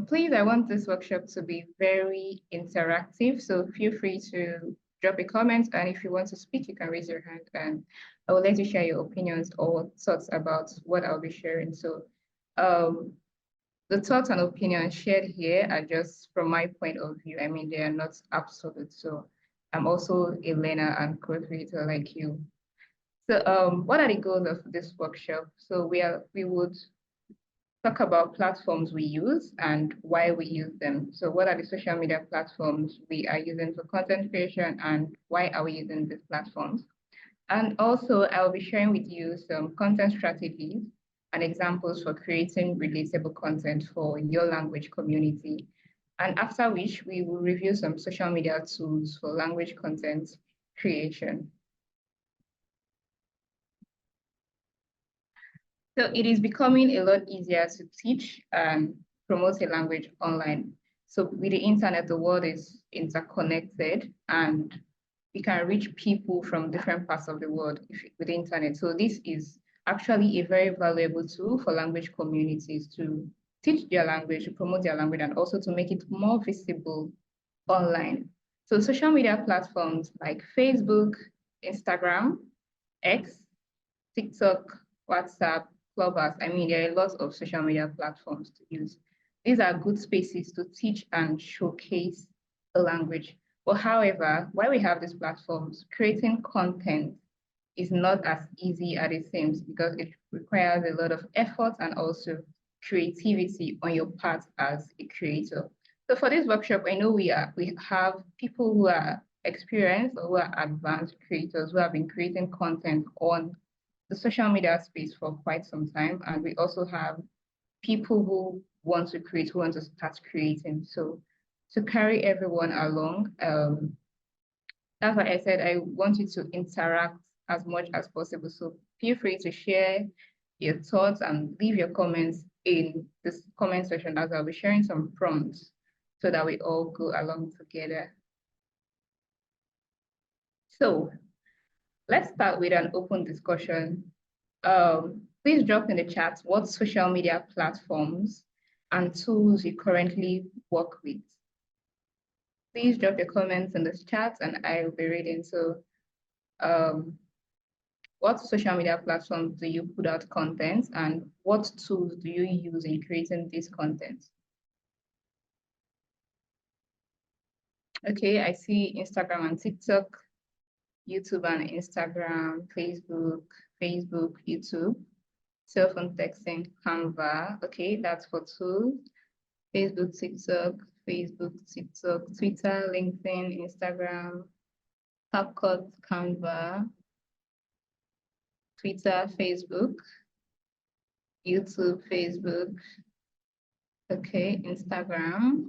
Please, I want this workshop to be very interactive, so feel free to drop a comment, and if you want to speak, you can raise your hand, and I will let you share your opinions or thoughts about what I'll be sharing. So um, the thoughts and opinions shared here are just from my point of view. I mean, they are not absolute, so I'm also a learner and co-creator like you. So what are the goals of this workshop? So we would talk about platforms we use and why we use them. So what are the social media platforms we are using for content creation and why are we using these platforms? And also I'll be sharing with you some content strategies and examples for creating relatable content for your language community. And after which we will review some social media tools for language content creation. So it is becoming a lot easier to teach and promote a language online. So with the internet, the world is interconnected and we can reach people from different parts of the world with the internet. So this is actually a very valuable tool for language communities to teach their language, to promote their language, and also to make it more visible online. So social media platforms like Facebook, Instagram, X, TikTok, WhatsApp, Clubhouse. I mean, there are lots of social media platforms to use. These are good spaces to teach and showcase a language. But however, while we have these platforms, creating content is not as easy as it seems because it requires a lot of effort and also creativity on your part as a creator. So for this workshop, I know we have people who are experienced or who are advanced creators who have been creating content on the social media space for quite some time. And we also have people who want to create, who want to start creating. So to carry everyone along, that's why I said I want you to interact as much as possible. So feel free to share your thoughts and leave your comments in this comment section as I'll be sharing some prompts so that we all go along together. So let's start with an open discussion. Please drop in the chat what social media platforms and tools you currently work with. Please drop your comments in the chat and I will be reading. So what social media platforms do you put out content and what tools do you use in creating this content? Okay, I see Instagram and TikTok, YouTube and Instagram, Facebook, YouTube, cell phone texting, Canva. Okay, that's for tools. Facebook, TikTok, Twitter, LinkedIn, Instagram, CapCut, Canva, Twitter, Facebook, YouTube, Facebook, okay, Instagram.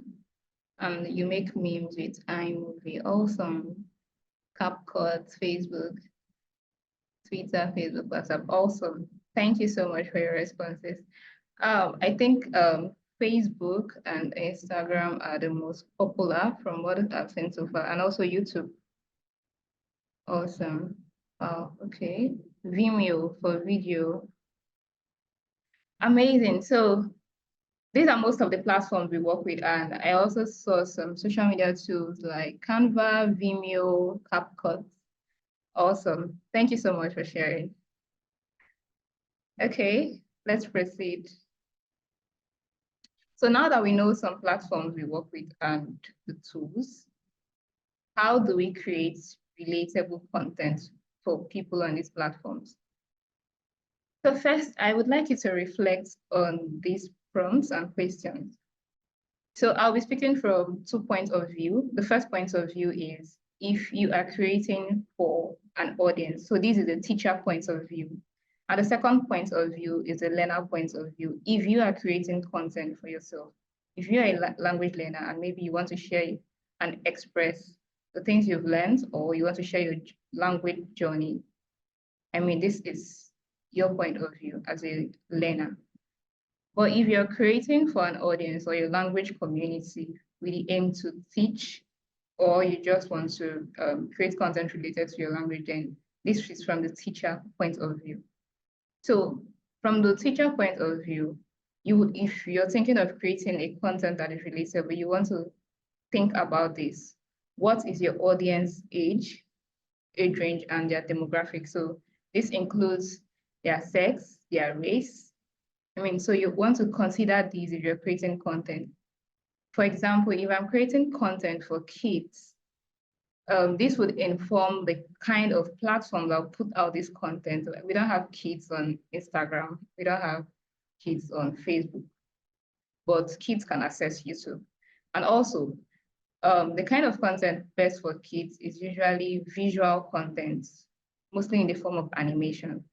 You make memes with iMovie, awesome. CapCut, Facebook, Twitter, Facebook, WhatsApp, awesome. Thank you so much for your responses. I think Facebook and Instagram are the most popular from what I've seen so far, and also YouTube. Awesome. Oh, okay. Vimeo for video. Amazing. So these are most of the platforms we work with, and I also saw some social media tools like Canva, Vimeo, CapCut. Awesome. Thank you so much for sharing. Okay, let's proceed. So now that we know some platforms we work with and the tools, how do we create relatable content for people on these platforms? So first, I would like you to reflect on these prompts and questions. So I'll be speaking from 2 points of view. The first point of view is if you are creating for an audience. So this is the teacher point of view. And the second point of view is the learner point of view. If you are creating content for yourself, if you're a language learner and maybe you want to share and express the things you've learned or you want to share your language journey, I mean, this is your point of view as a learner. But if you're creating for an audience or your language community with the aim to teach, or you just want to create content related to your language, then this is from the teacher point of view. So from the teacher point of view, if you're thinking of creating a content that is relatable, you want to think about this. What is your audience age range, and their demographic? So this includes their sex, their race. So you want to consider these if you're creating content. For example, if I'm creating content for kids, this would inform the kind of platform that will put out this content. We don't have kids on Instagram. We don't have kids on Facebook, but kids can access YouTube. And also, the kind of content best for kids is usually visual content, mostly in the form of animation.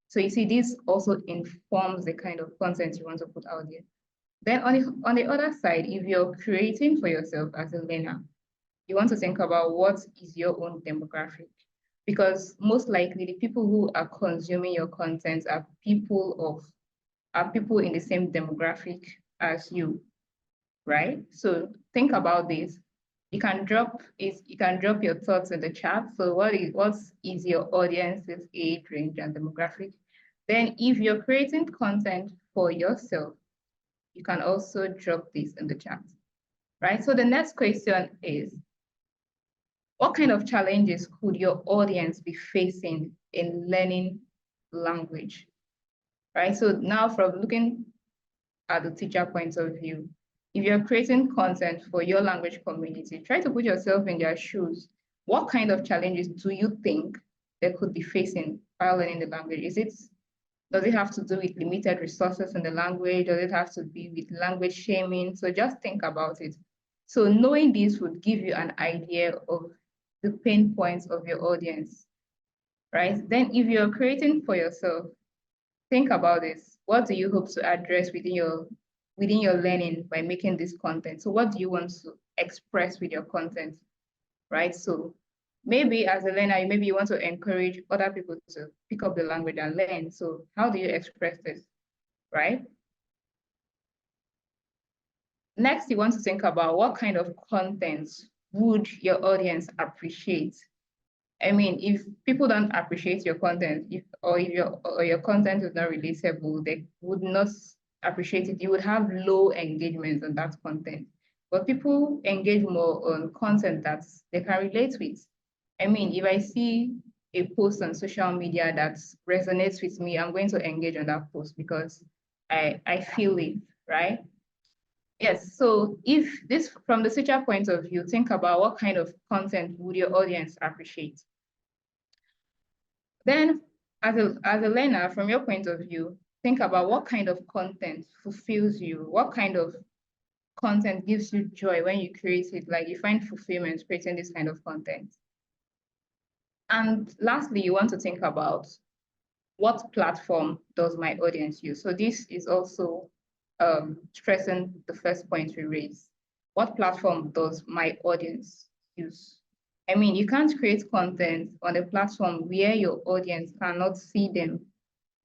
So you see, this also informs the kind of content you want to put out there. Then on the other side, if you're creating for yourself as a learner, you want to think about what is your own demographic. Because most likely the people who are consuming your content are people in the same demographic as you, right? So think about this. You can drop your thoughts in the chat. So what is your audience's age range and demographic? Then if you're creating content for yourself, you can also drop this in the chat, right? So the next question is, what kind of challenges could your audience be facing in learning language, right? So now from looking at the teacher point of view, if you're creating content for your language community, try to put yourself in their shoes. What kind of challenges do you think they could be facing while learning the language? Does it have to do with limited resources in the language? Does it have to be with language shaming? So just think about it. So knowing this would give you an idea of the pain points of your audience, right? Then if you're creating for yourself, think about this. What do you hope to address within your learning by making this content? So what do you want to express with your content, right? So maybe as a learner, maybe you want to encourage other people to pick up the language and learn. So how do you express this, right? Next, you want to think about what kind of content would your audience appreciate? If people don't appreciate your content, if your content is not relatable, they would not appreciate it. You would have low engagement on that content. But people engage more on content that they can relate with. If I see a post on social media that resonates with me, I'm going to engage on that post because I feel it, right? Yes, so if this, from the teacher point of view, think about what kind of content would your audience appreciate. Then as a learner, from your point of view, think about what kind of content fulfills you, what kind of content gives you joy when you create it, like you find fulfillment creating this kind of content. And lastly, you want to think about what platform does my audience use? So this is also stressing the first point we raised. What platform does my audience use? You can't create content on a platform where your audience cannot see them.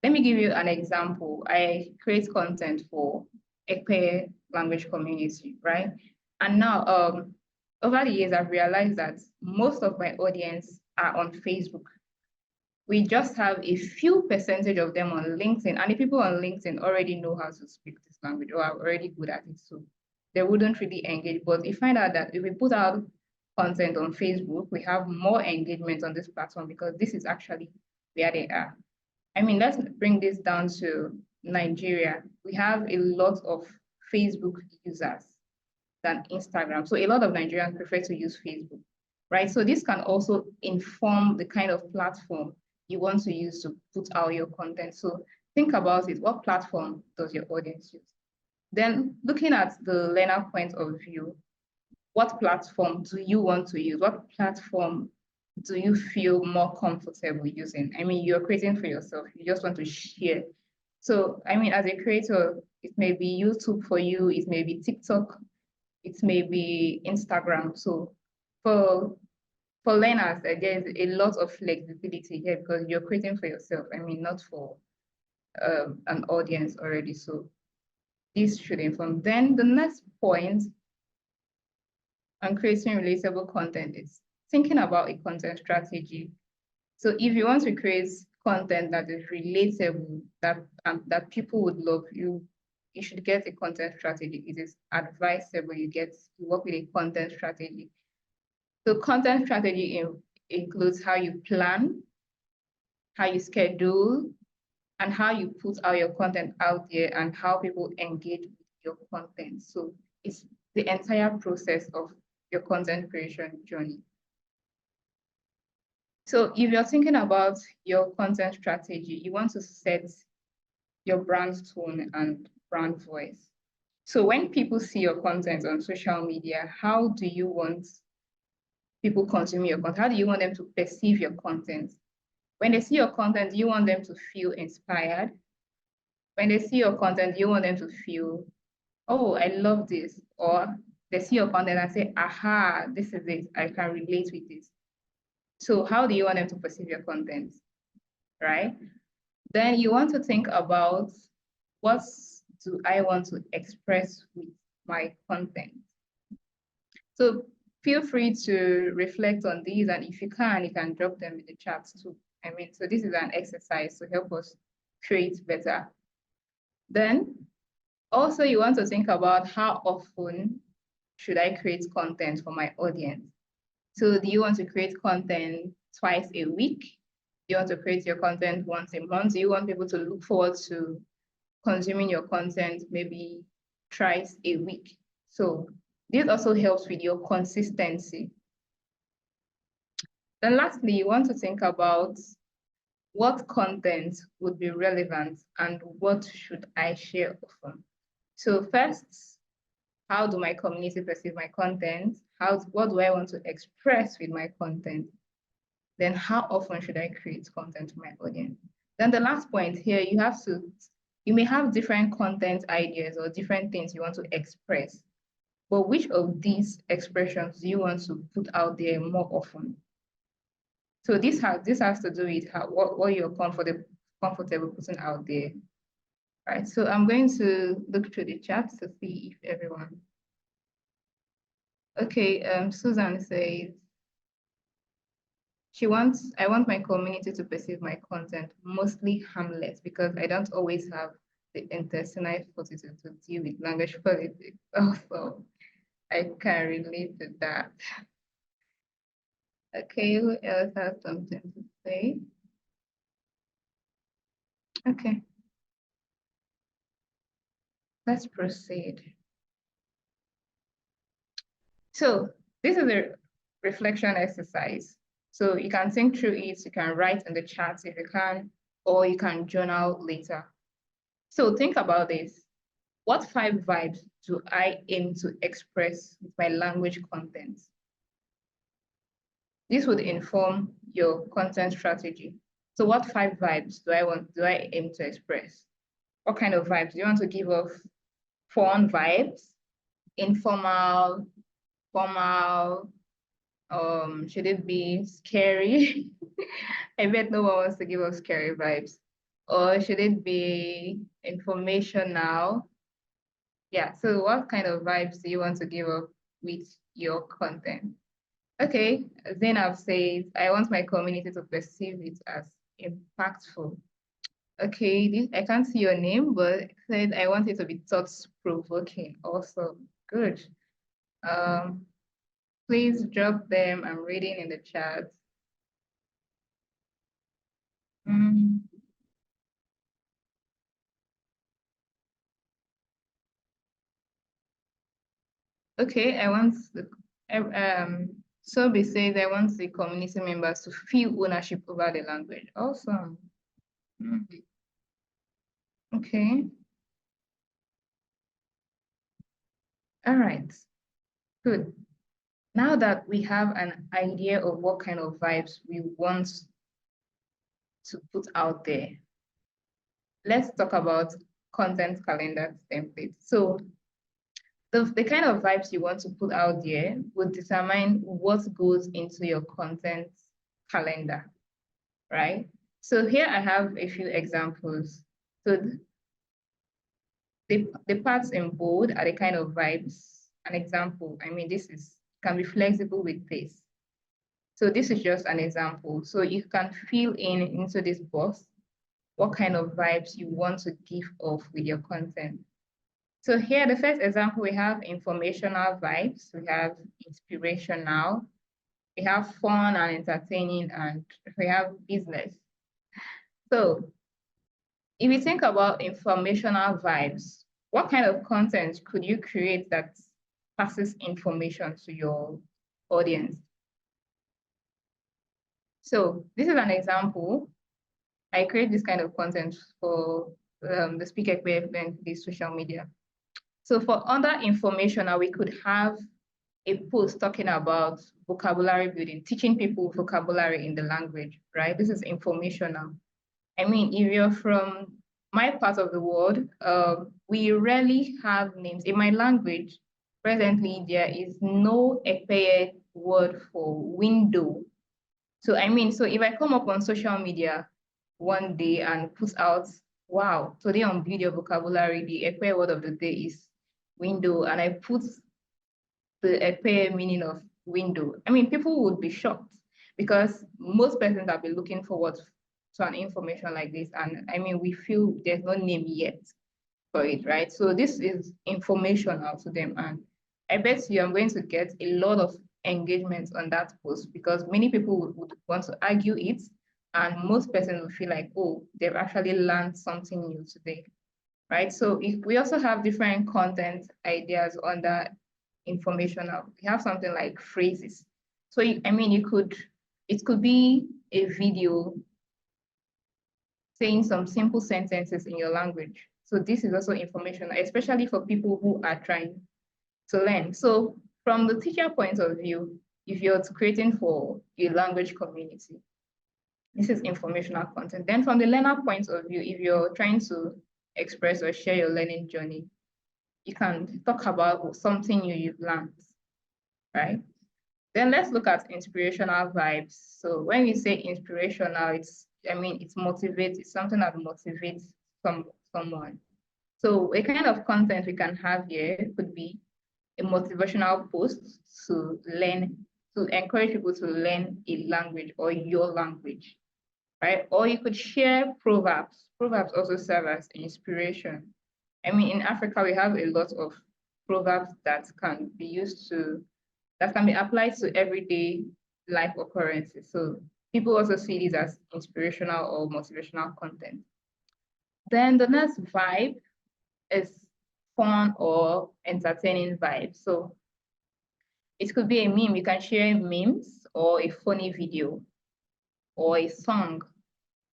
Let me give you an example. I create content for Ekpe language community, right? And now, over the years, I've realized that most of my audience are on Facebook. We just have a few percentage of them on LinkedIn, and the people on LinkedIn already know how to speak this language or are already good at it, so they wouldn't really engage. But you find out that if we put out content on Facebook, we have more engagement on this platform because this is actually where they are. Let's bring this down to Nigeria. We have a lot of Facebook users than Instagram. So a lot of Nigerians prefer to use Facebook, right? So this can also inform the kind of platform you want to use to put out your content. So think about it. What platform does your audience use? Then looking at the learner point of view, what platform do you want to use? What platform do you feel more comfortable using? You're creating for yourself. You just want to share. So, as a creator, it may be YouTube for you. It may be TikTok. It may be Instagram. So for learners, there's a lot of flexibility here because you're creating for yourself. Not for an audience already. So this should inform. Then the next point on creating relatable content is thinking about a content strategy. So if you want to create content that is relatable, that people would love, you you should get a content strategy. It is advisable you work with a content strategy. So content strategy includes how you plan, how you schedule, and how you put out your content out there and how people engage with your content. So it's the entire process of your content creation journey. So if you're thinking about your content strategy, you want to set your brand tone and brand voice. So when people see your content on social media, how do you want people consume your content? How do you want them to perceive your content? When they see your content, you want them to feel inspired. When they see your content, you want them to feel, oh, I love this. Or they see your content and say, aha, this is it. I can relate with this. So how do you want them to perceive your content, right? Then you want to think about, what do I want to express with my content? So feel free to reflect on these, and if you can drop them in the chat too. So this is an exercise to help us create better. Then also you want to think about, how often should I create content for my audience? So do you want to create content twice a week? Do you want to create your content once a month? Do you want people to look forward to consuming your content maybe thrice a week? So this also helps with your consistency. Then lastly, you want to think about, what content would be relevant and what should I share often? So first, how do my community perceive my content? What do I want to express with my content? Then how often should I create content for my audience? Then the last point here, you may have different content ideas or different things you want to express, but which of these expressions do you want to put out there more often? So this has to do with what you're comfortable putting out there. All right, so I'm going to look through the chat to see if everyone. Okay, Susan says, I want my community to perceive my content mostly harmless because I don't always have the intestinal fortitude to deal with language politics. Also, I can relate to that. Okay, who else has something to say? Okay, let's proceed. So this is a reflection exercise. So you can think through it, you can write in the chat if you can, or you can journal later. So think about this. What 5 vibes do I aim to express with my language content? This would inform your content strategy. So what 5 vibes do I aim to express? What kind of vibes? Do you want to give off fun vibes, informal, formal? Should it be scary? I bet no one wants to give off scary vibes. Or should it be informational? Yeah, so what kind of vibes do you want to give off with your content? Okay, Zainab says, I want my community to perceive it as impactful. Okay, I can't see your name, but it said, I want it to be thought-provoking. Also, good. Please drop them. I'm reading in the chat. Okay, Sobi says, I want the community members to feel ownership over the language. Awesome. Okay. All right, good. Now that we have an idea of what kind of vibes we want to put out there, let's talk about content calendar templates. So the kind of vibes you want to put out there would determine what goes into your content calendar, right? So here I have a few examples. So the parts in bold are the kind of vibes. An example, this can be flexible with this. So this is just an example. So you can fill into this box what kind of vibes you want to give off with your content. So here, the first example, we have informational vibes, we have inspirational, we have fun and entertaining, and we have business. So if you think about informational vibes, what kind of content could you create that passes information to your audience? So this is an example. I create this kind of content for the speaker event, the social media. So for other informational, we could have a post talking about vocabulary building, teaching people vocabulary in the language, right? This is informational. I mean, if you're from my part of the world, we rarely have names. In my language, presently, there is no Ekpeye word for window. So I mean, so if I come up on social media one day and put out, wow, today on video vocabulary, the Ekpeye word of the day is window, and I put the Ekpeye meaning of window, I mean, people would be shocked because most persons have been looking forward to an information like this. And I mean, we feel there's no name yet for it, right? So this is informational to them. And I bet you I'm going to get a lot of engagement on that post because many people would want to argue it. And most persons will feel like, oh, they've actually learned something new today, right? So if we also have different content ideas under informational, we have something like phrases. So I mean, it could be a video saying some simple sentences in your language. So this is also informational, especially for people who are trying to learn. So from the teacher point of view, if you're creating for a language community, this is informational content. Then from the learner point of view, if you're trying to express or share your learning journey, you can talk about something new you've learned, right? Then let's look at inspirational vibes. So when we say inspirational, I mean, it motivates, it's something that motivates someone. So a kind of content we can have here could be a motivational post to learn, to encourage people to learn a language or your language, right? Or you could share proverbs. Proverbs also serve as inspiration. I mean, in Africa, we have a lot of proverbs that can be applied to everyday life occurrences. So people also see these as inspirational or motivational content. Then the next vibe is fun or entertaining vibe. So it could be a meme. You can share memes or a funny video or a song.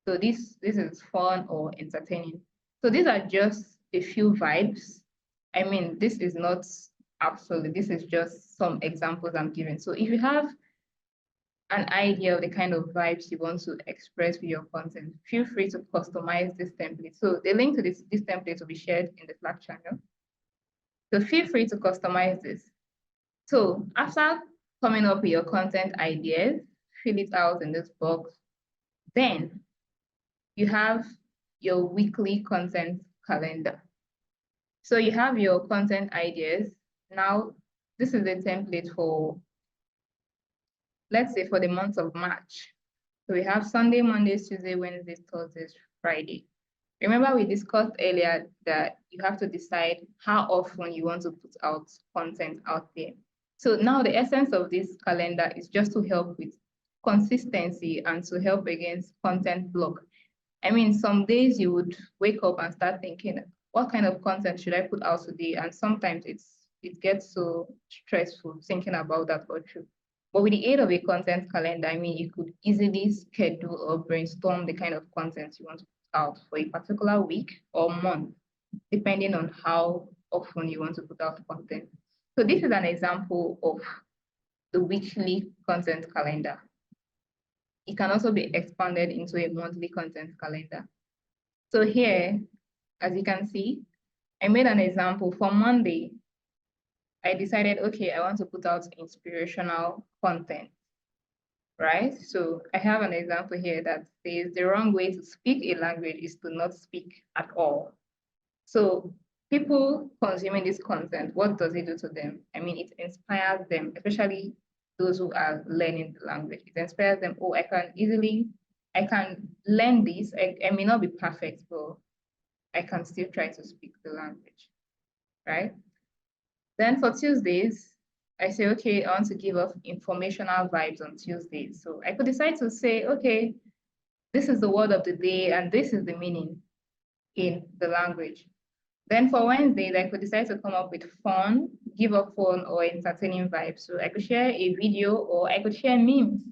So this is fun or entertaining. So these are just a few vibes. I mean, this is not absolute. This is just some examples I'm giving. So if you have an idea of the kind of vibes you want to express with your content, feel free to customize this template. So the link to this template will be shared in the Slack channel. So feel free to customize this. So after coming up with your content ideas, fill it out in this box. Then you have your weekly content calendar. So you have your content ideas. Now, this is the template for, let's say, for the month of March. So we have Sunday, Monday, Tuesday, Wednesday, Thursday, Friday. Remember, we discussed earlier that you have to decide how often you want to put out content out there. So now the essence of this calendar is just to help with consistency and to help against content block. I mean, some days you would wake up and start thinking, what kind of content should I put out today? And sometimes it gets so stressful thinking about that or true. But with the aid of a content calendar, I mean, you could easily schedule or brainstorm the kind of content you want to put out for a particular week or month, depending on how often you want to put out content. So this is an example of the weekly content calendar. It can also be expanded into a monthly content calendar. So here, as you can see, I made an example for Monday. I decided, okay, I want to put out inspirational content, right? So I have an example here that says the wrong way to speak a language is to not speak at all. So people consuming this content, what does it do to them? I mean, it inspires them, especially those who are learning the language. It inspires them, oh, I can learn this. I may not be perfect, but I can still try to speak the language. right? Then for Tuesdays, I say, okay, I want to give off informational vibes on Tuesdays. So I could decide to say, okay, this is the word of the day and this is the meaning in the language. Then for Wednesdays, I could decide to come up with fun, give up fun or entertaining vibes. So I could share a video or I could share memes.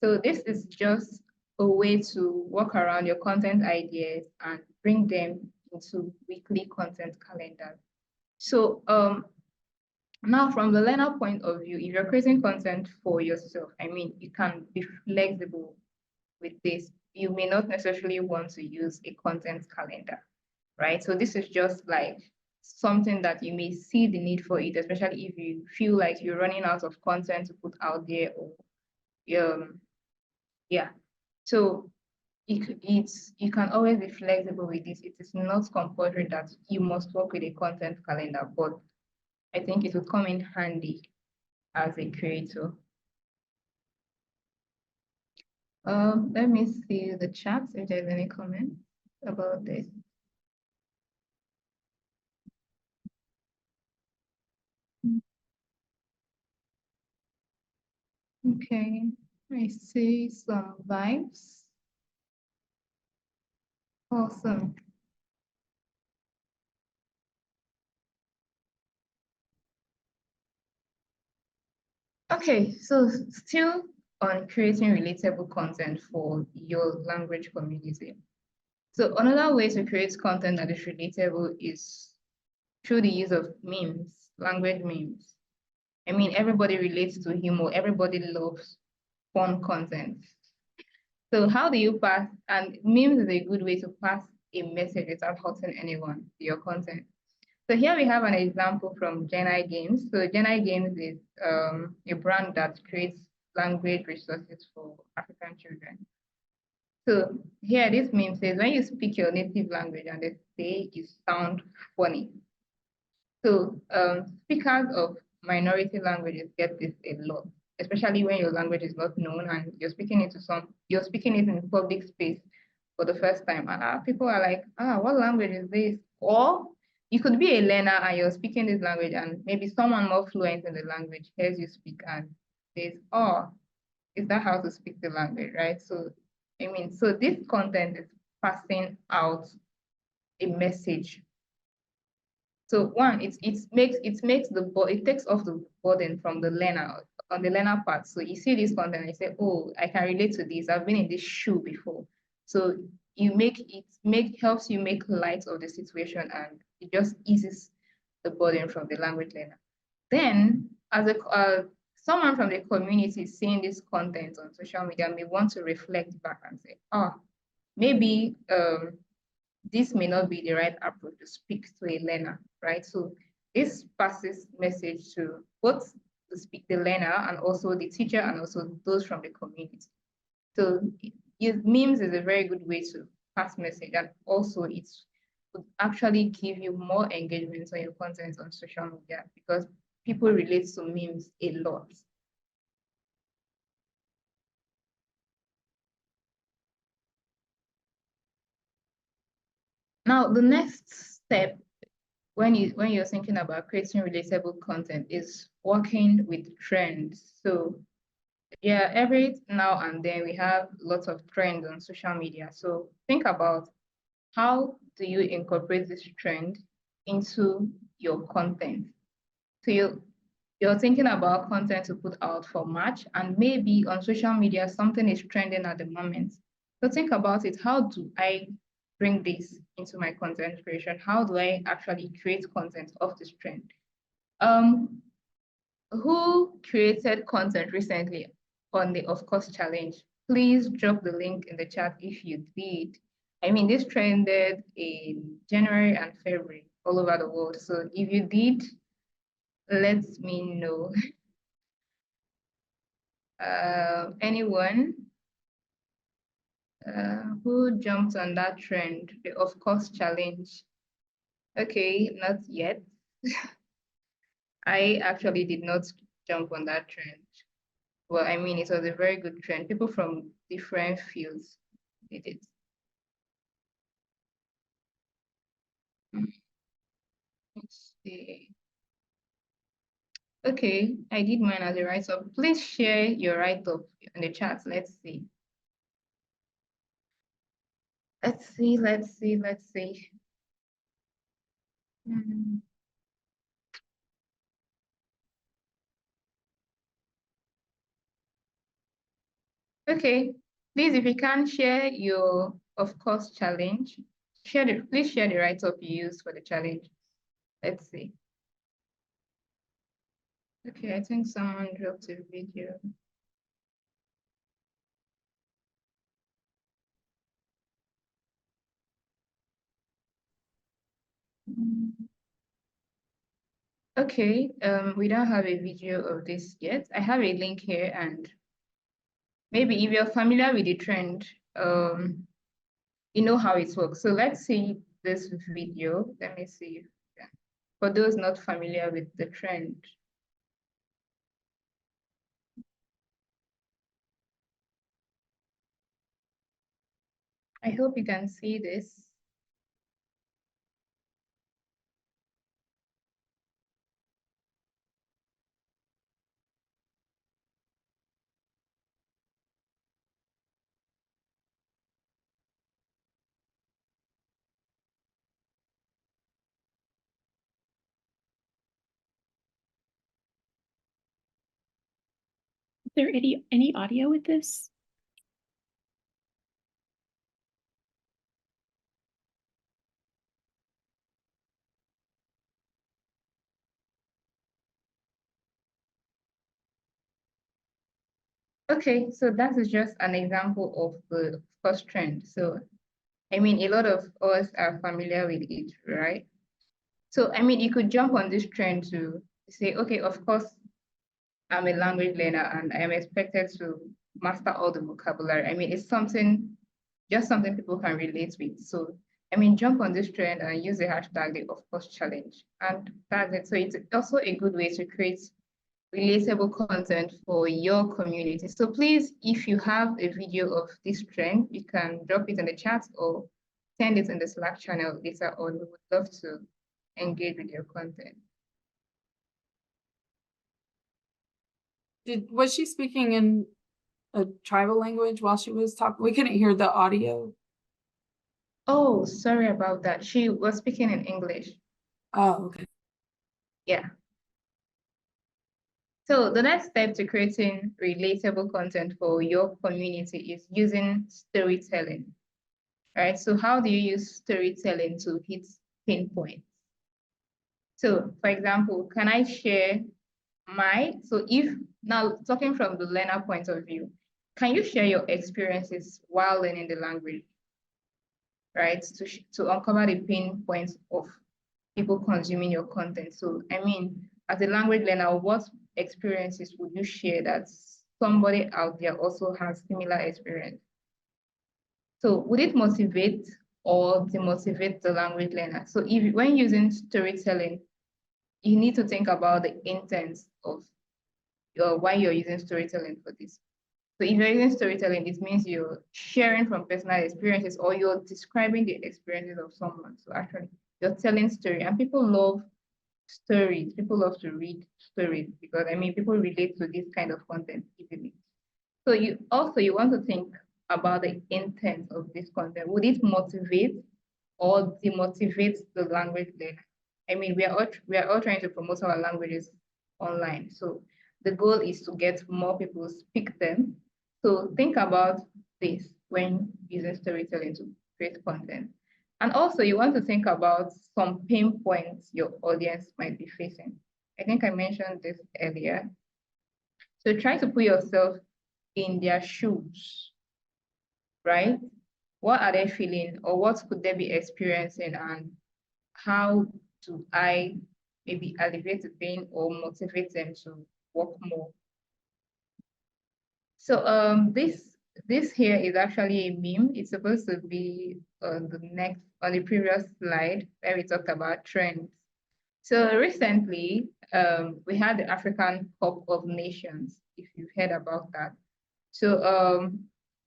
So this is just a way to work around your content ideas and bring them into weekly content calendar. So now from the learner point of view, if you're creating content for yourself, I mean, you can be flexible with this. You may not necessarily want to use a content calendar, right? So this is just like something that you may see the need for it, especially if you feel like you're running out of content to put out there or yeah. So you can always be flexible with this. It is not compulsory that you must work with a content calendar, but I think it will come in handy as a creator. Let me see the chat if there's any comment about this. Okay, I see some vibes. Awesome. Okay, so still on creating relatable content for your language community. So another way to create content that is relatable is through the use of memes, language memes. I mean, everybody relates to humor, everybody loves fun content. So how do you pass, and memes is a good way to pass a message without hurting anyone to your content. So here we have an example from Genai Games. So Genai Games is a brand that creates language resources for African children. So here this meme says, when you speak your native language and they say you sound funny. So speakers of minority languages get this a lot, especially when your language is not known and you're speaking it in public space for the first time. And people are like, what language is this? Or you could be a learner and you're speaking this language and maybe someone more fluent in the language hears you speak and says, oh, is that how to speak the language, right? So, I mean, so this content is passing out a message. So one, it takes off the burden from the learner on the learner part. So you see this content and you say, oh, I can relate to this. I've been in this shoe before. So helps you make light of the situation and it just eases the burden from the language learner. Then as someone from the community seeing this content on social media may want to reflect back and say, oh, maybe this may not be the right approach to speak to a learner, right? So this passes message to both the learner and also the teacher and also those from the community. So memes is a very good way to pass message and also it would actually give you more engagement on your content on social media because people relate to memes a lot. Now, the next step when you're thinking about creating relatable content is working with trends. So yeah, every now and then we have lots of trends on social media. So think about how do you incorporate this trend into your content. So you're thinking about content to put out for March, and maybe on social media something is trending at the moment. So think about it. How do I bring this into my content creation? How do I actually create content of this trend? Who created content recently on the Of Course Challenge? Please drop the link in the chat if you did. I mean, this trended in January and February all over the world. So if you did, let me know. Anyone who jumped on that trend, the Of Course Challenge? Okay, not yet. I actually did not jump on that trend. Well, I mean, it was a very good trend. People from different fields did it. Let's see. Okay, I did mine as a write-up. Please share your write-up in the chat. Let's see. Let's see, let's see, let's see. Mm. Okay, please, if you can share your, of course, challenge, please share the write-up you used for the challenge. Let's see. Okay, I think someone dropped a video. Okay, we don't have a video of this yet. I have a link here, and maybe if you're familiar with the trend, you know how it works. So let's see this video. Let me see. For those not familiar with the trend. I hope you can see this. Is there any audio with this? Okay, so that is just an example of the first trend. So, I mean, a lot of us are familiar with it, right? So, I mean, you could jump on this trend to say, okay, of course, I'm a language learner and I am expected to master all the vocabulary. I mean, it's something, just something people can relate with. So, I mean, jump on this trend and use the hashtag, the of course challenge. And that's it. So it's also a good way to create relatable content for your community. So please, if you have a video of this trend, you can drop it in the chat or send it in the Slack channel later on. We would love to engage with your content. Was she speaking in a tribal language while she was talking? We couldn't hear the audio. Oh, sorry about that. She was speaking in English. Oh, okay. Yeah. So the next step to creating relatable content for your community is using storytelling, right? So how do you use storytelling to hit pain points? So for example, can I share so if now talking from the learner point of view, can you share your experiences while learning the language, right? To uncover the pain points of people consuming your content. So, I mean, as a language learner, what experiences would you share that somebody out there also has similar experience? So, would it motivate or demotivate the language learner? So, if when using storytelling, you need to think about the intent of why you're using storytelling for this. So if you're using storytelling, it means you're sharing from personal experiences or you're describing the experiences of someone. So actually, you're telling story, and people love stories. People love to read stories because I mean, people relate to this kind of content easily. So you want to think about the intent of this content. Would it motivate or demotivate the language learner? I mean, we are all trying to promote our languages online. So the goal is to get more people speak them. So think about this when using storytelling to create content. And also you want to think about some pain points your audience might be facing. I think I mentioned this earlier. So try to put yourself in their shoes, right? What are they feeling or what could they be experiencing and how do I maybe alleviate the pain or motivate them to work more? So this here is actually a meme. It's supposed to be on the previous slide where we talked about trends. So recently, we had the African Cup of Nations, if you've heard about that. So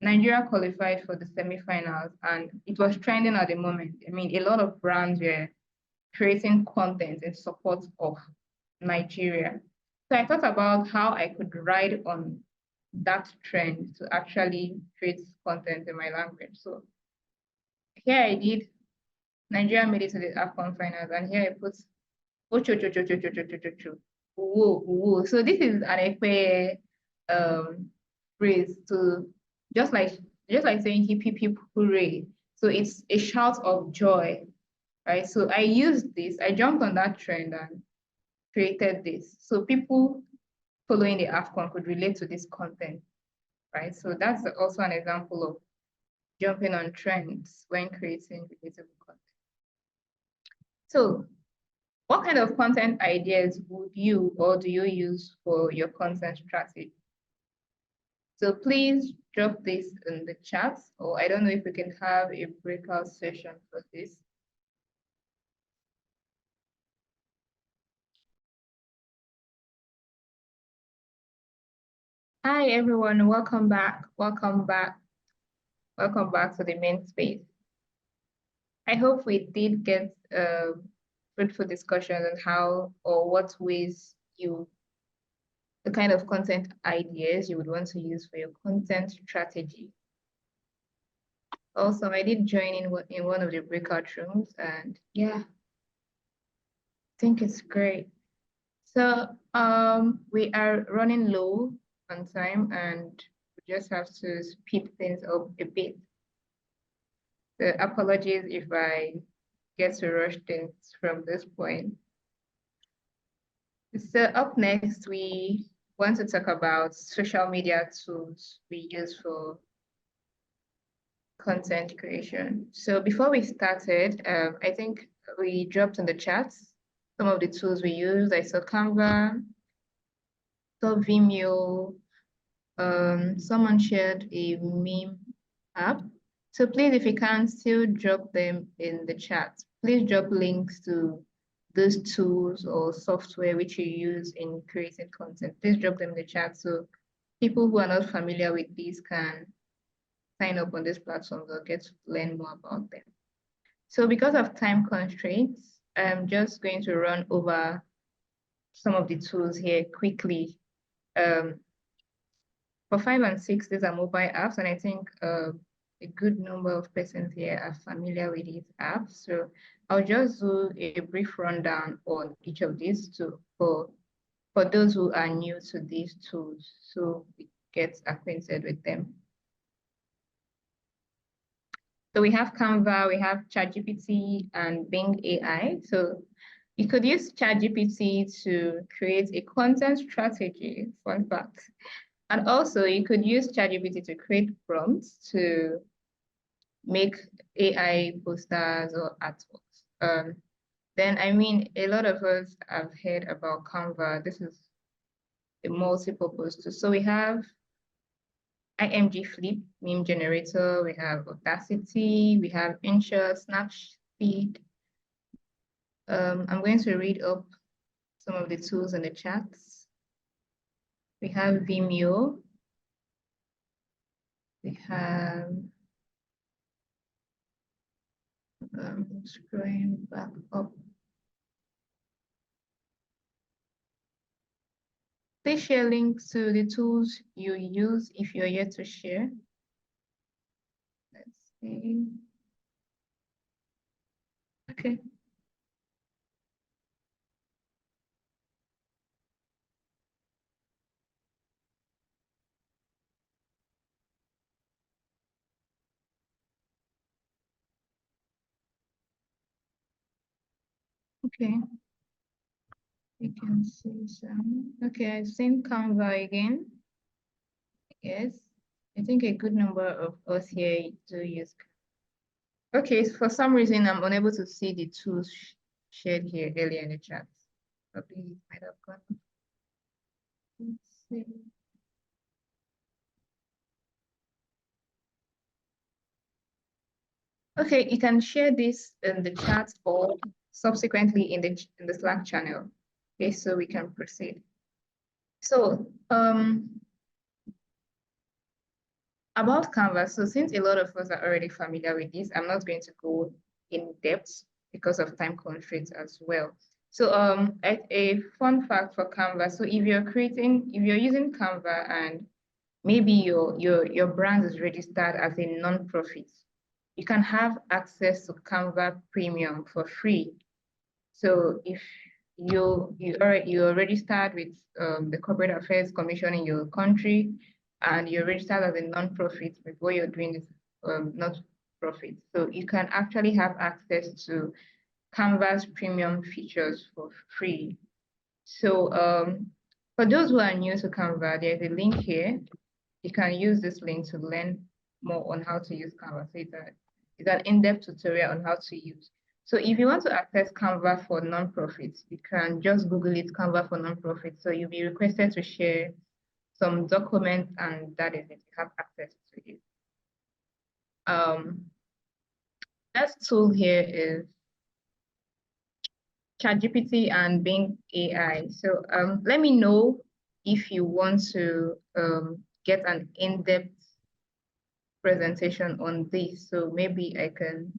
Nigeria qualified for the semifinals and it was trending at the moment. I mean, a lot of brands were creating content in support of Nigeria. So I thought about how I could ride on that trend to actually create content in my language. So here I did Nigeria made it to the AFCON finals, and here I put ocho cho cho cho cho cho cho cho cho. Whoa, whoa. So this is an Ekpe phrase to just like saying hip hip hip hooray. So it's a shout of joy, right? So I used this, I jumped on that trend and created this. So people following the AFCON could relate to this content, right? So that's also an example of jumping on trends when creating relatable content. So what kind of content ideas would you or do you use for your content strategy? So please drop this in the chat, or I don't know if we can have a breakout session for this. Hi everyone, welcome back, welcome back, welcome back to the main space. I hope we did get fruitful discussion on how or what ways the kind of content ideas you would want to use for your content strategy. Also, I did join in one of the breakout rooms, and yeah, I think it's great. So we are running low on time, and we just have to speed things up a bit. So apologies if I get to rush things from this point. So up next, we want to talk about social media tools we use for content creation. So before we started, I think we dropped in the chat some of the tools we use. I saw Canva, saw Vimeo, someone shared a meme app. So please, if you can, still drop them in the chat. Please drop links to those tools or software which you use in creating content. Please drop them in the chat so people who are not familiar with these can sign up on this platform or get to learn more about them. So because of time constraints, I'm just going to run over some of the tools here quickly. For 5 and 6, these are mobile apps, and I think a good number of persons here are familiar with these apps. So I'll just do a brief rundown on each of these two for those who are new to these tools, so we get acquainted with them. So we have Canva, we have ChatGPT and Bing AI. So you could use ChatGPT to create a content strategy, fun fact. And also you could use ChatGPT to create prompts to make AI posters or artworks. Then, I mean, a lot of us have heard about Canva. This is a multi-purpose tool. So we have IMG Flip, meme generator, we have Audacity, we have Ensure, Snapseed. I'm going to read up some of the tools in the chats. We have Vimeo. We have, scrolling back up. Please share links to the tools you use if you're yet to share. Let's see. Okay. Okay. You can see some. Okay, I've seen Canva again. Yes, I think a good number of us here do use. Okay, for some reason I'm unable to see the tools shared here earlier in the chat. Probably it might have gone. Let's see. Okay, you can share this in the chat or subsequently in the Slack channel. Okay, so we can proceed. So about Canvas, so since a lot of us are already familiar with this, I'm not going to go in depth because of time constraints as well. So a fun fact for Canva. So if you're using Canva and maybe your brand is registered as a non-profit, you can have access to Canva Premium for free. So if you're registered with the Corporate Affairs Commission in your country, and you're registered as a non-profit, but what you're doing is not profit. So you can actually have access to Canva's premium features for free. So for those who are new to Canva, there's a link here. You can use this link to learn more on how to use Canva. So it's an in-depth tutorial on how to use. So if you want to access Canva for nonprofits, you can just Google it, Canva for nonprofits. So you'll be requested to share some documents, and that is it. You have access to it. Next tool here is ChatGPT and Bing AI. So let me know if you want to get an in-depth presentation on this. So maybe I can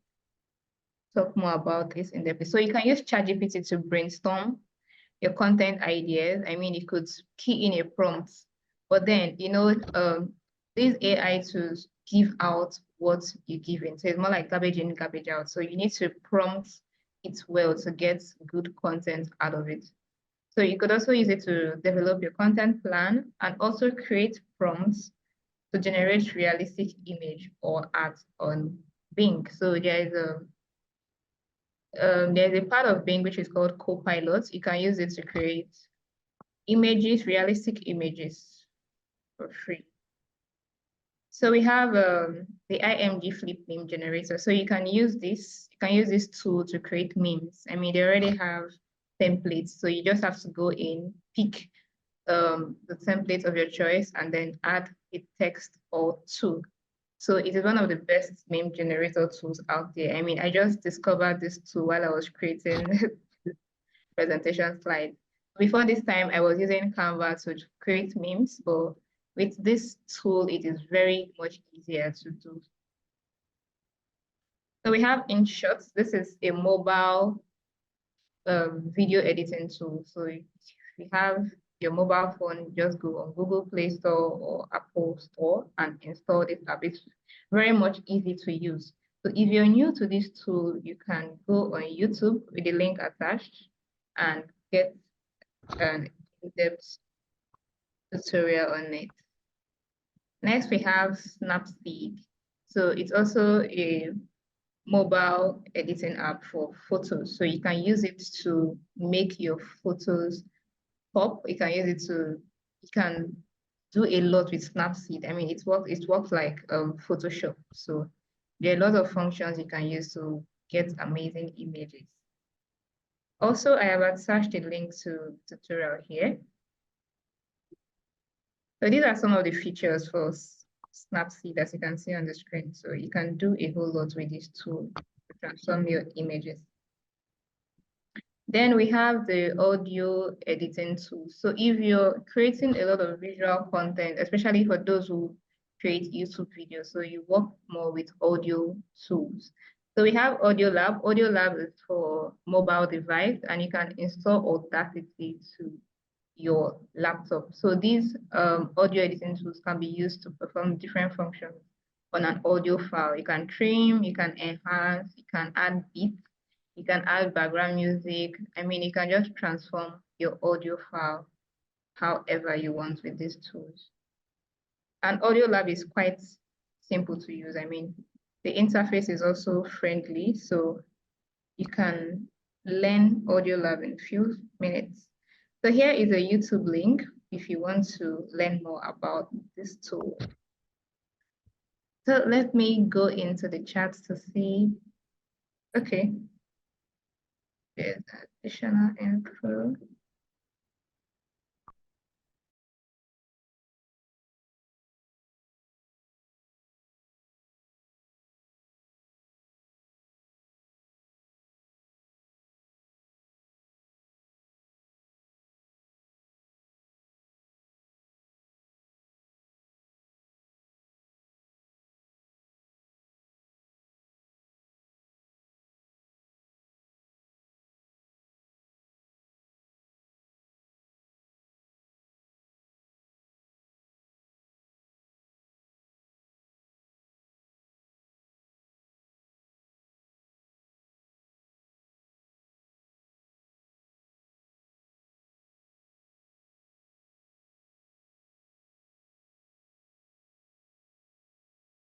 talk more about this in depth. So you can use ChatGPT to brainstorm your content ideas. I mean, you could key in a prompt, but then, these AI tools give out what you give in. So it's more like garbage in, garbage out. So you need to prompt it well to get good content out of it. So you could also use it to develop your content plan and also create prompts to generate realistic image or art on Bing. So there's a part of Bing which is called Copilot. You can use it to create images, realistic images for free. So we have the IMG Flip Meme Generator. So you can use this tool to create memes. I mean, they already have templates. So you just have to go in, pick the template of your choice, and then add a text or two. So it is one of the best meme generator tools out there. I mean, I just discovered this tool while I was creating presentation slides. Before this time, I was using Canva to create memes, but with this tool, it is very much easier to do. So we have InShots. This is a mobile video editing tool. So if you have your mobile phone, just go on Google Play Store or Apple Store and install this app. It's very much easy to use. So if you're new to this tool, you can go on YouTube with the link attached and get an in-depth tutorial on it. Next, we have Snapseed. So it's also a mobile editing app for photos. So you can use it to make your photos pop. You can do a lot with Snapseed. I mean, it works like Photoshop. So there are a lot of functions you can use to get amazing images. Also, I have attached a link to tutorial here. So these are some of the features for Snapseed, as you can see on the screen. So you can do a whole lot with this tool to transform your images. Then we have the audio editing tool. So if you're creating a lot of visual content, especially for those who create YouTube videos, so you work more with audio tools. So we have Audio Lab. Audio Lab is for mobile device, and you can install Audacity to your laptop. So these audio editing tools can be used to perform different functions on an audio file. You can trim, you can enhance, you can add beats, you can add background music. I mean, you can just transform your audio file however you want with these tools. And Audio Lab is quite simple to use. I mean, the interface is also friendly, so you can learn Audio Lab in a few minutes. So here is a YouTube link if you want to learn more about this tool. So let me go into the chat to see. Okay. There's additional info.